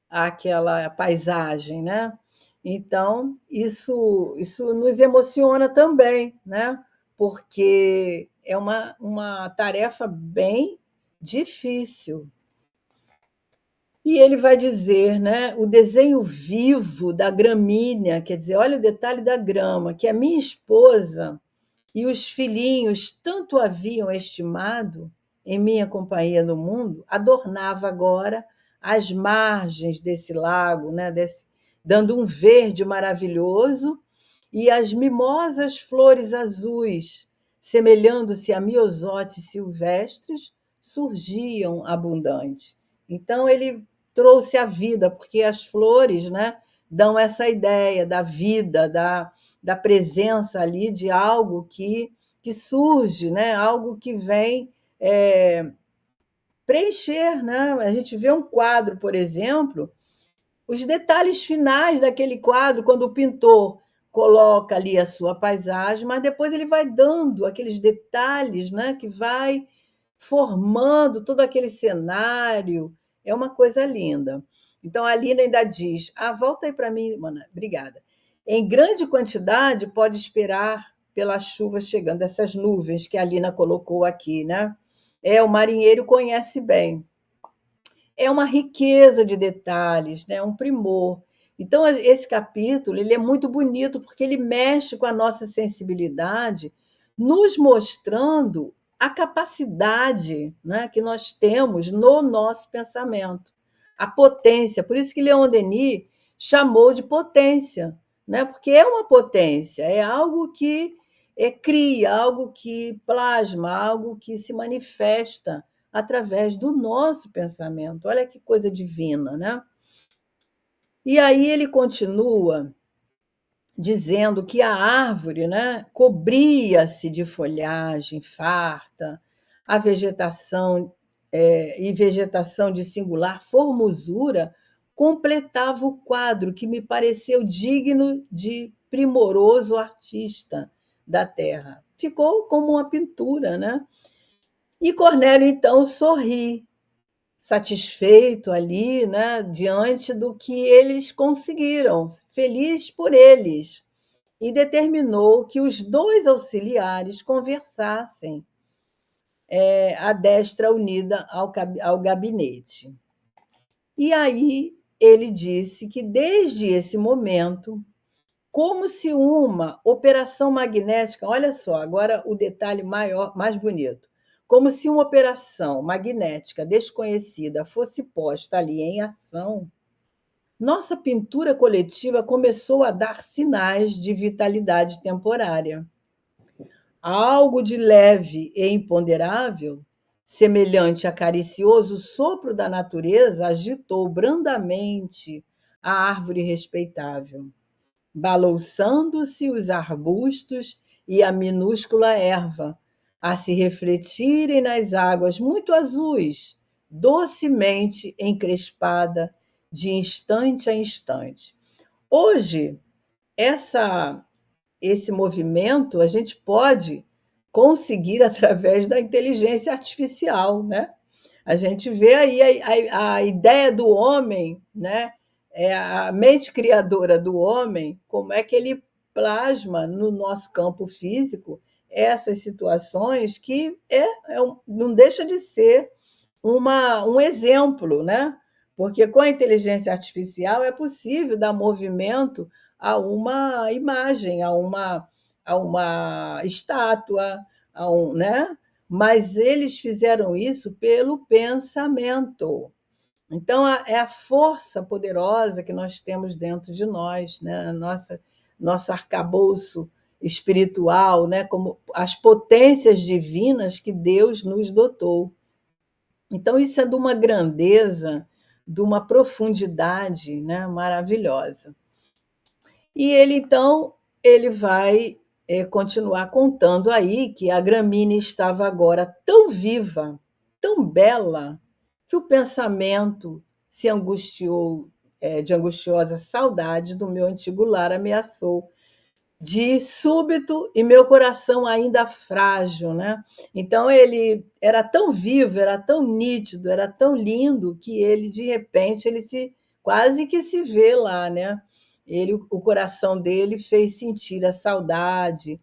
àquela paisagem, né? Então, isso nos emociona também, né? Porque é uma tarefa bem difícil. E ele vai dizer, né, o desenho vivo da gramínea, quer dizer, olha o detalhe da grama, que a minha esposa e os filhinhos tanto haviam estimado em minha companhia no mundo, adornava agora as margens desse lago, né, dando um verde maravilhoso, e as mimosas flores azuis, semelhando-se a miosotes silvestres, surgiam abundantes. Então, ele trouxe a vida, porque as flores, né, dão essa ideia da vida, da presença ali de algo que surge, né, algo que vem preencher. Né? A gente vê um quadro, por exemplo, os detalhes finais daquele quadro, quando o pintor coloca ali a sua paisagem, mas depois ele vai dando aqueles detalhes, né, que vai formando todo aquele cenário. É uma coisa linda. Então, a Lina ainda diz: volta aí para mim, mana, obrigada. Em grande quantidade, pode esperar pela chuva chegando, essas nuvens que a Lina colocou aqui, né? O marinheiro conhece bem. É uma riqueza de detalhes, né? Um primor. Então, esse capítulo ele é muito bonito porque ele mexe com a nossa sensibilidade, nos mostrando a capacidade, né, que nós temos no nosso pensamento, a potência. Por isso que Leon Denis chamou de potência, né? Porque é uma potência, é algo que cria, algo que plasma, algo que se manifesta através do nosso pensamento. Olha que coisa divina, né? E aí ele continua dizendo que a árvore, né, cobria-se de folhagem farta, a vegetação e vegetação de singular formosura completava o quadro que me pareceu digno de primoroso artista da terra. Ficou como uma pintura, né? E Cornélio então sorri, satisfeito ali, né, diante do que eles conseguiram, feliz por eles, e determinou que os dois auxiliares conversassem à destra unida ao gabinete. E aí ele disse que desde esse momento, como se uma operação magnética, olha só, agora o detalhe maior, mais bonito, como se uma operação magnética desconhecida fosse posta ali em ação, nossa pintura coletiva começou a dar sinais de vitalidade temporária. Algo de leve e imponderável, semelhante a caricioso sopro da natureza, agitou brandamente a árvore respeitável, balouçando-se os arbustos e a minúscula erva, a se refletirem nas águas muito azuis, docemente encrespada de instante a instante. Hoje, esse movimento a gente pode conseguir através da inteligência artificial, né? A gente vê aí a ideia do homem, né? A mente criadora do homem, como é que ele plasma no nosso campo físico essas situações que não deixa de ser um exemplo, né? Porque com a inteligência artificial é possível dar movimento a uma imagem, a uma estátua, né? Mas eles fizeram isso pelo pensamento. Então, é a força poderosa que nós temos dentro de nós, né? Nosso arcabouço espiritual, né? Como as potências divinas que Deus nos dotou. Então, isso é de uma grandeza, de uma profundidade, né, maravilhosa. E ele, então, ele vai continuar contando aí que a gramínea estava agora tão viva, tão bela, que o pensamento se angustiou, de angustiosa saudade do meu antigo lar ameaçou de súbito e meu coração ainda frágil, né? Então ele era tão vivo, era tão nítido, era tão lindo que ele de repente ele se quase que se vê lá, né? O coração dele fez sentir a saudade,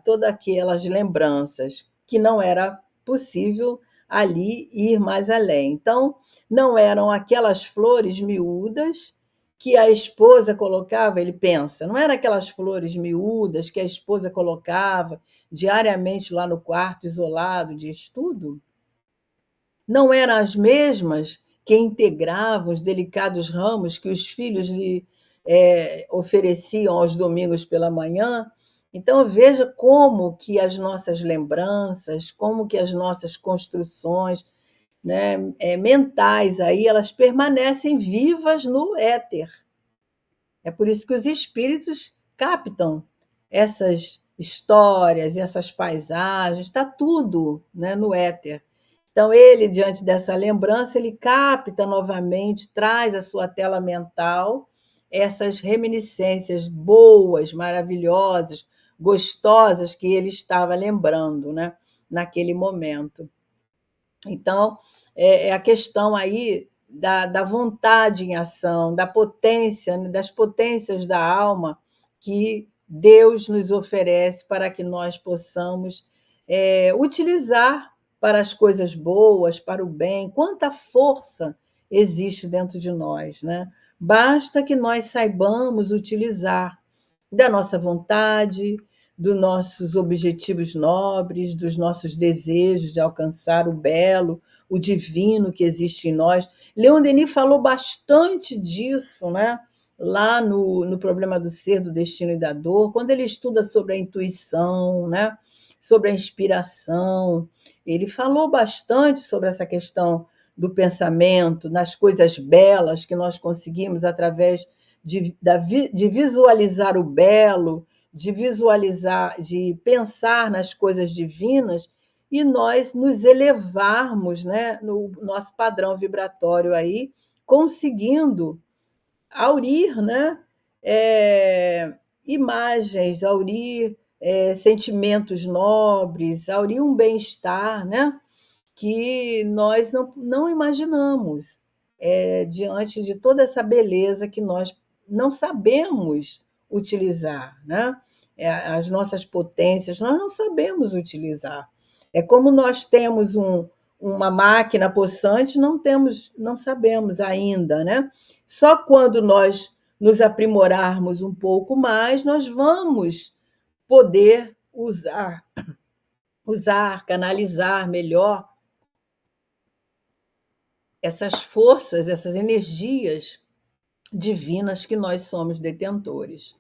todas aquelas lembranças que não era possível ali ir mais além. Então não eram aquelas flores miúdas que a esposa colocava, ele pensa, não eram aquelas flores miúdas que a esposa colocava diariamente lá no quarto isolado de estudo? Não eram as mesmas que integravam os delicados ramos que os filhos lhe ofereciam aos domingos pela manhã? Então veja como que as nossas lembranças, como que as nossas construções, né, mentais aí, elas permanecem vivas no éter. É por isso que os espíritos captam essas histórias, essas paisagens, está tudo, né, no éter. Então, ele, diante dessa lembrança, ele capta novamente, traz à sua tela mental essas reminiscências boas, maravilhosas, gostosas que ele estava lembrando, né, naquele momento. Então, é a questão aí da vontade em ação, da potência, né, das potências da alma que Deus nos oferece para que nós possamos utilizar para as coisas boas, para o bem. Quanta força existe dentro de nós, né? Basta que nós saibamos utilizar da nossa vontade, dos nossos objetivos nobres, dos nossos desejos de alcançar o belo, o divino que existe em nós. Leon Denis falou bastante disso, né? lá no problema do ser, do destino e da dor, quando ele estuda sobre a intuição, né? Sobre a inspiração, ele falou bastante sobre essa questão do pensamento, nas coisas belas que nós conseguimos através de visualizar o belo, de visualizar, de pensar nas coisas divinas e nós nos elevarmos, né, no nosso padrão vibratório aí, conseguindo aurir, né, imagens, aurir sentimentos nobres, aurir um bem-estar, né, que nós não imaginamos diante de toda essa beleza que nós não sabemos utilizar, né? As nossas potências, nós não sabemos utilizar. É como nós temos uma máquina possante, não sabemos ainda, né? Só quando nós nos aprimorarmos um pouco mais, nós vamos poder canalizar melhor essas forças, essas energias divinas que nós somos detentores.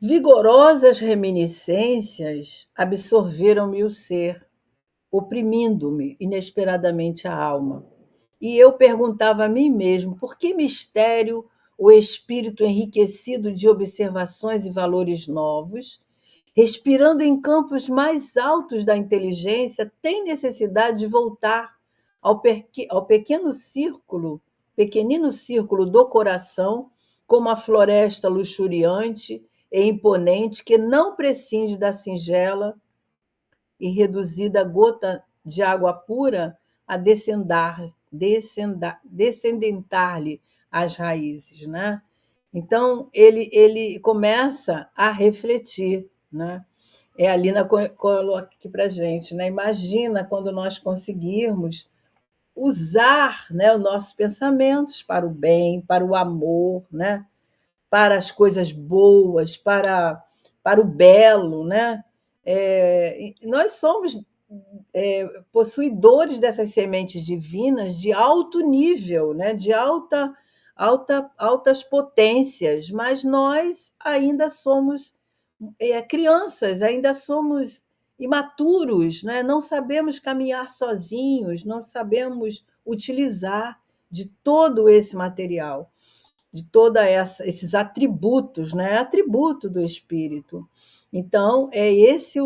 Vigorosas reminiscências absorveram-me o ser, oprimindo-me inesperadamente a alma. E eu perguntava a mim mesmo por que mistério o espírito enriquecido de observações e valores novos, respirando em campos mais altos da inteligência, tem necessidade de voltar ao pequenino círculo do coração, como a floresta luxuriante e imponente que não prescinde da singela e reduzida gota de água pura a descendentar-lhe as raízes, né? Então, ele começa a refletir, né? A Lina coloca aqui para a gente, né? Imagina quando nós conseguirmos usar, né, os nossos pensamentos para o bem, para o amor, né? Para as coisas boas, para o belo, né? Nós somos possuidores dessas sementes divinas de alto nível, né? De altas potências, mas nós ainda somos crianças, ainda somos imaturos, né? Não sabemos caminhar sozinhos, não sabemos utilizar de todo esse material, de todos esses atributos, né? Atributo do espírito. Então, é esse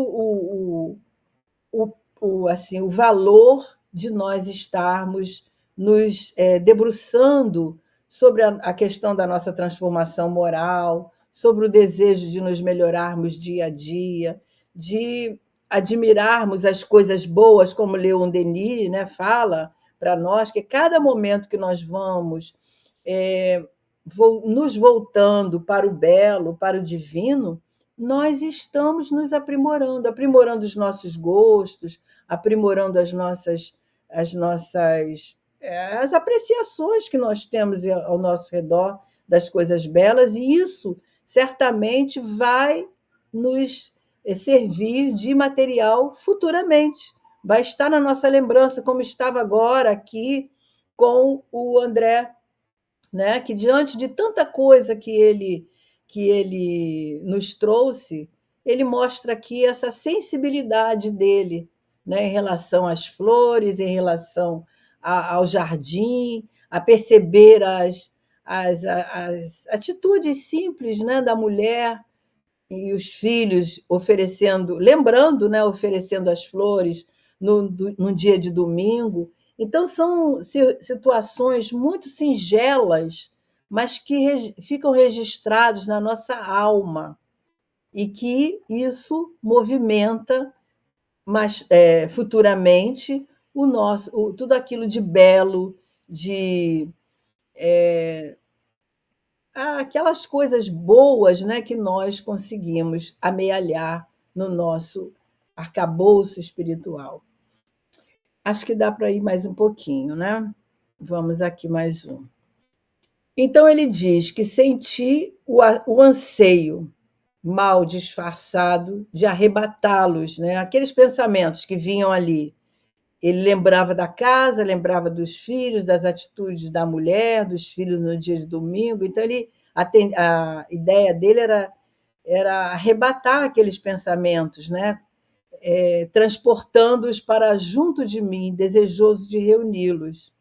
assim, o valor de nós estarmos nos debruçando sobre a questão da nossa transformação moral, sobre o desejo de nos melhorarmos dia a dia, de admirarmos as coisas boas, como Leon Denis, né, fala para nós, que cada momento que nós vamos nos voltando para o belo, para o divino, nós estamos nos aprimorando os nossos gostos, aprimorando as apreciações que nós temos ao nosso redor das coisas belas, e isso certamente vai nos servir de material futuramente. Vai estar na nossa lembrança, como estava agora aqui com o André, né? Que diante de tanta coisa que ele nos trouxe, ele mostra aqui essa sensibilidade dele, né? Em relação às flores, em relação ao jardim, a perceber as atitudes simples, né? Da mulher e os filhos lembrando, né? Oferecendo as flores no dia de domingo. Então, são situações muito singelas, mas que ficam registrados na nossa alma e que isso movimenta futuramente tudo aquilo de belo, de aquelas coisas boas, né, que nós conseguimos amealhar no nosso arcabouço espiritual. Acho que dá para ir mais um pouquinho, né? Vamos aqui mais um. Então ele diz que senti o anseio mal disfarçado de arrebatá-los, né? Aqueles pensamentos que vinham ali, Ele lembrava da casa, lembrava dos filhos, das atitudes da mulher, dos filhos no dia de domingo. Então, a ideia dele era arrebatar aqueles pensamentos, né? Transportando-os para junto de mim, desejoso de reuni-los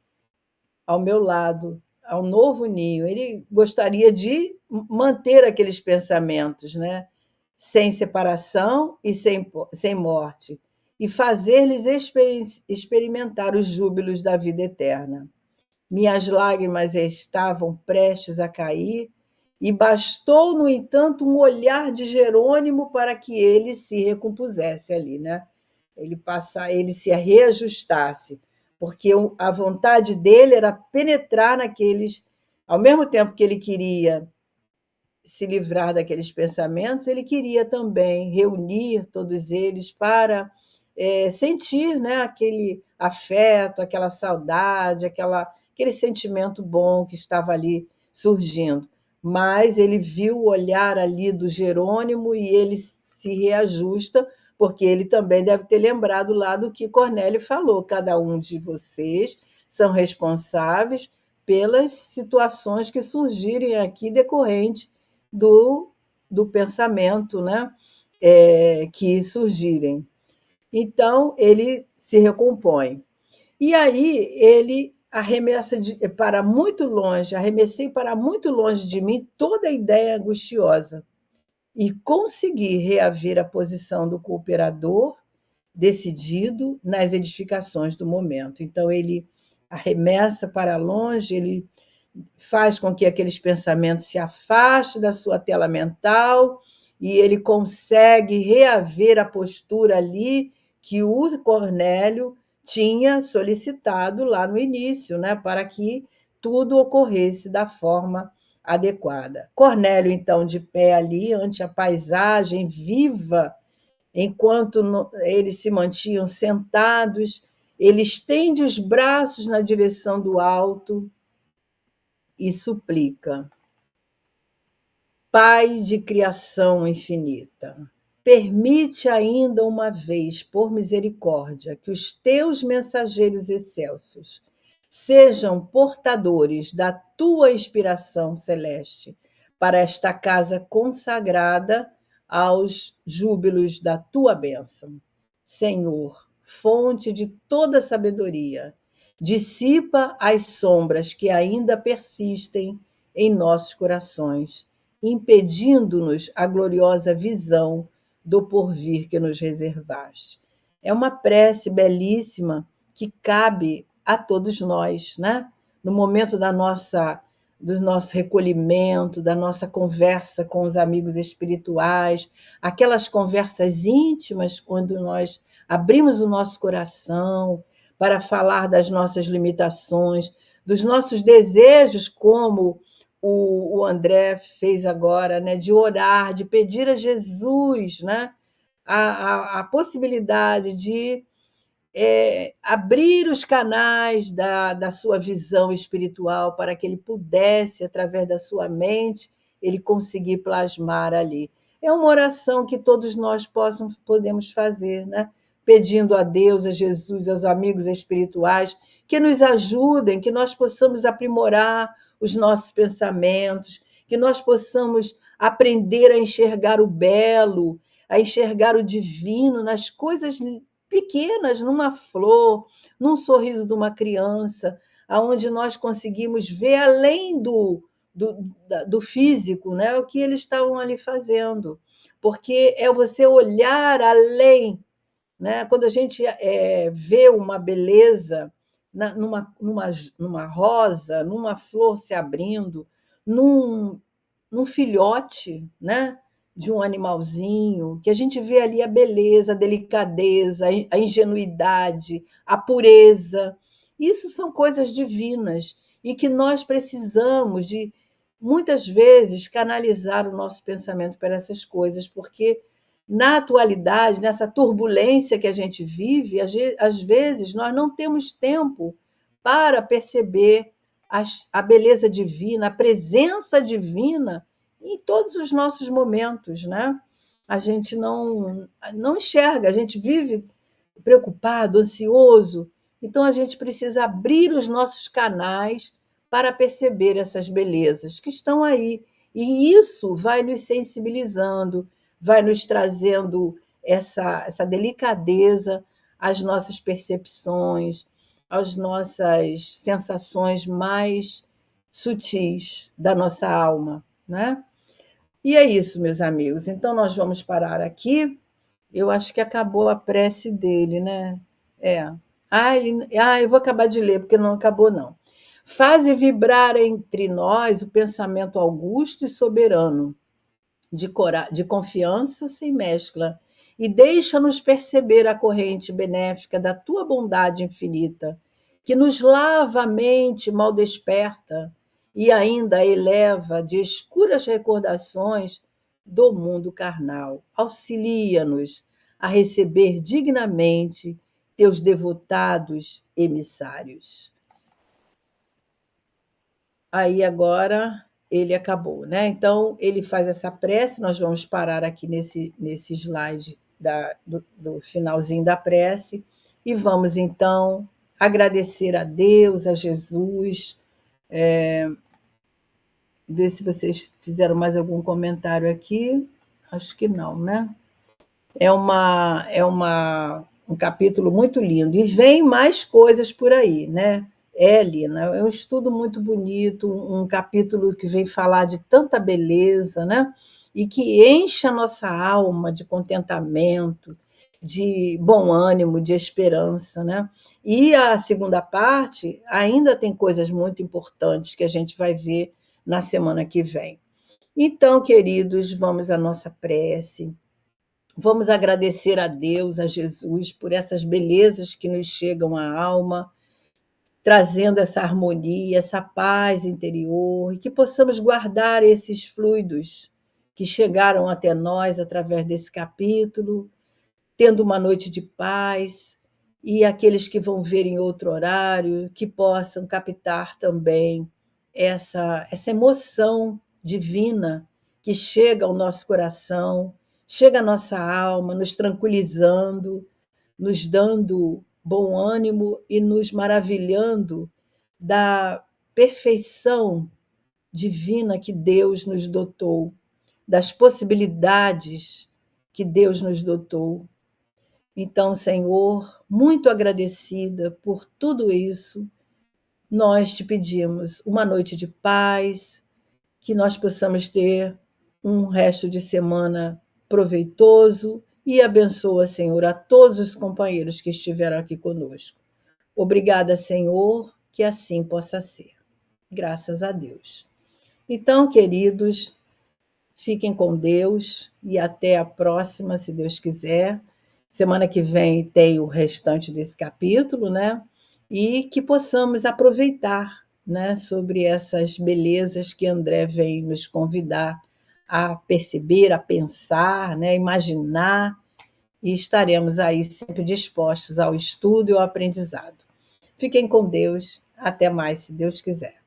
ao meu lado, ao novo ninho. Ele gostaria de manter aqueles pensamentos, né? Sem separação e sem morte, e fazer-lhes experimentar os júbilos da vida eterna. Minhas lágrimas estavam prestes a cair, e bastou, no entanto, um olhar de Jerônimo para que ele se recompusesse ali, né? Ele se reajustasse, porque a vontade dele era penetrar naqueles, ao mesmo tempo que ele queria se livrar daqueles pensamentos, ele queria também reunir todos eles para sentir, né, aquele afeto, aquela saudade, aquele sentimento bom que estava ali surgindo. Mas ele viu o olhar ali do Jerônimo e ele se reajusta, porque ele também deve ter lembrado lá do que Cornélio falou: cada um de vocês são responsáveis pelas situações que surgirem aqui decorrente do pensamento, né? Que surgirem. Então, ele se recompõe. E aí, ele para muito longe, arremessei para muito longe de mim toda a ideia angustiosa e consegui reaver a posição do cooperador decidido nas edificações do momento. Então, ele arremessa para longe, ele faz com que aqueles pensamentos se afastem da sua tela mental e ele consegue reaver a postura ali que o Cornélio tinha solicitado lá no início, né, para que tudo ocorresse da forma adequada. Cornélio, então, de pé ali, ante a paisagem viva, enquanto eles se mantinham sentados, ele estende os braços na direção do alto e suplica: Pai de criação infinita, permite ainda uma vez, por misericórdia, que os teus mensageiros excelsos sejam portadores da tua inspiração celeste para esta casa consagrada aos júbilos da tua bênção. Senhor, fonte de toda sabedoria, dissipa as sombras que ainda persistem em nossos corações, impedindo-nos a gloriosa visão do porvir que nos reservaste. É uma prece belíssima que cabe a todos nós, né? No momento do nosso recolhimento, da nossa conversa com os amigos espirituais, aquelas conversas íntimas, quando nós abrimos o nosso coração para falar das nossas limitações, dos nossos desejos, como o André fez agora, né, de orar, de pedir a Jesus, né, a possibilidade de abrir os canais da sua visão espiritual para que ele pudesse, através da sua mente, ele conseguir plasmar ali. É uma oração que todos nós podemos fazer, né? Pedindo a Deus, a Jesus, aos amigos espirituais, que nos ajudem, que nós possamos aprimorar os nossos pensamentos, que nós possamos aprender a enxergar o belo, a enxergar o divino nas coisas pequenas, numa flor, num sorriso de uma criança, aonde nós conseguimos ver além do físico, né, o que eles estavam ali fazendo. Porque é você olhar além, né? Quando a gente vê uma beleza numa rosa, numa flor se abrindo, num filhote, né, de um animalzinho, que a gente vê ali a beleza, a delicadeza, a ingenuidade, a pureza. Isso são coisas divinas e que nós precisamos de, muitas vezes, canalizar o nosso pensamento para essas coisas, porque na atualidade, nessa turbulência que a gente vive, às vezes nós não temos tempo para perceber a beleza divina, a presença divina em todos os nossos momentos, né? A gente não enxerga, a gente vive preocupado, ansioso. Então a gente precisa abrir os nossos canais para perceber essas belezas que estão aí. E isso vai nos sensibilizando, vai nos trazendo essa delicadeza às nossas percepções, às nossas sensações mais sutis da nossa alma, né? E é isso, meus amigos. Então nós vamos parar aqui. Eu acho que acabou a prece dele, né? É. Eu vou acabar de ler, porque não acabou, não. Faze vibrar entre nós o pensamento augusto e soberano, de confiança sem mescla, e deixa-nos perceber a corrente benéfica da tua bondade infinita, que nos lava a mente mal desperta e ainda eleva de escuras recordações do mundo carnal. Auxilia-nos a receber dignamente teus devotados emissários. Aí agora ele acabou, né? Então ele faz essa prece, nós vamos parar aqui nesse slide do finalzinho da prece e vamos então agradecer a Deus, a Jesus. Ver se vocês fizeram mais algum comentário aqui. Acho que não, né? Um capítulo muito lindo. E vem mais coisas por aí, né? Lina, é um estudo muito bonito, um capítulo que vem falar de tanta beleza, né? E que enche a nossa alma de contentamento, de bom ânimo, de esperança, né? E a segunda parte ainda tem coisas muito importantes que a gente vai ver na semana que vem. Então, queridos, vamos à nossa prece. Vamos agradecer a Deus, a Jesus, por essas belezas que nos chegam à alma, trazendo essa harmonia, essa paz interior, e que possamos guardar esses fluidos que chegaram até nós através desse capítulo, tendo uma noite de paz, e aqueles que vão ver em outro horário, que possam captar também essa emoção divina que chega ao nosso coração, chega à nossa alma, nos tranquilizando, nos dando bom ânimo e nos maravilhando da perfeição divina que Deus nos dotou, das possibilidades que Deus nos dotou. Então, Senhor, muito agradecida por tudo isso, nós te pedimos uma noite de paz, que nós possamos ter um resto de semana proveitoso e abençoa, Senhor, a todos os companheiros que estiveram aqui conosco. Obrigada, Senhor, que assim possa ser. Graças a Deus. Então, queridos, fiquem com Deus e até a próxima, se Deus quiser. Semana que vem tem o restante desse capítulo, né? E que possamos aproveitar, né, sobre essas belezas que André vem nos convidar a perceber, a pensar, né, imaginar, e estaremos aí sempre dispostos ao estudo e ao aprendizado. Fiquem com Deus. Até mais, se Deus quiser.